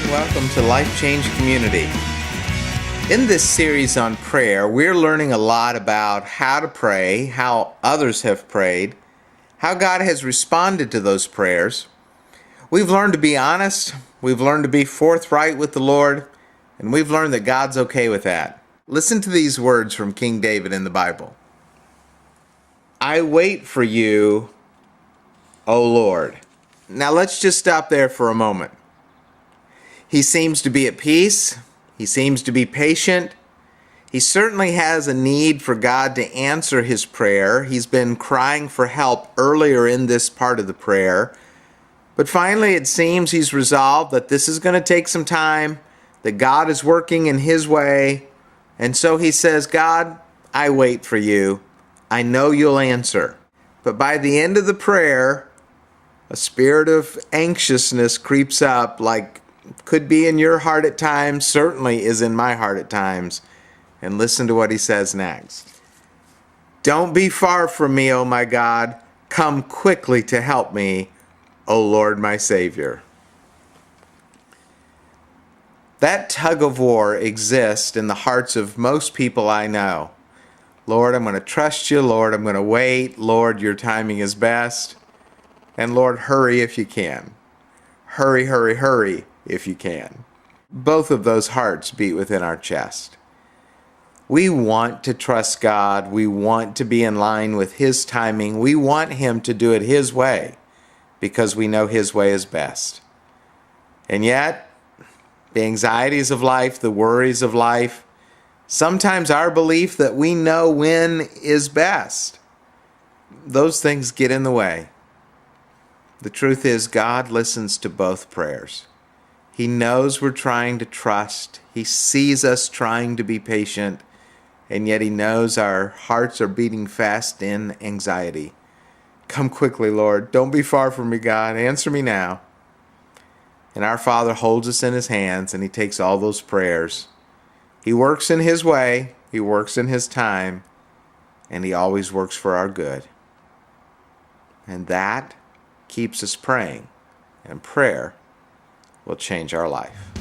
welcome to Life Change Community. In this series on prayer, we're learning a lot about how to pray, how others have prayed, how God has responded to those prayers. We've learned to be honest, we've learned to be forthright with the Lord, and we've learned that God's okay with that. Listen to these words from King David in the Bible. I wait for you, O Lord. Now let's just stop there for a moment. He seems to be at peace. He seems to be patient. He certainly has a need for God to answer his prayer. He's been crying for help earlier in this part of the prayer. But finally, it seems he's resolved that this is going to take some time, that God is working in his way. And so he says, God, I wait for you. I know you'll answer. But by the end of the prayer, a spirit of anxiousness creeps up, like could be in your heart at times, certainly is in my heart at times. And listen to what he says next. Don't be far from me, O my God. Come quickly to help me, O Lord my Savior. That tug of war exists in the hearts of most people I know. Lord, I'm going to trust you. Lord, I'm going to wait. Lord, your timing is best. And Lord, hurry if you can. Hurry, hurry, hurry if you can. Both of those hearts beat within our chest. We want to trust God. We want to be in line with his timing. We want him to do it his way because we know his way is best. And yet, the anxieties of life, the worries of life, sometimes our belief that we know when is best, those things get in the way. The truth is, God listens to both prayers. He knows we're trying to trust. He sees us trying to be patient, and yet he knows our hearts are beating fast in anxiety. Come quickly, Lord. Don't be far from me, God. Answer me now. And our Father holds us in his hands, and he takes all those prayers. He works in his way. He works in his time, and he always works for our good. And that keeps us praying, and prayer will change our life.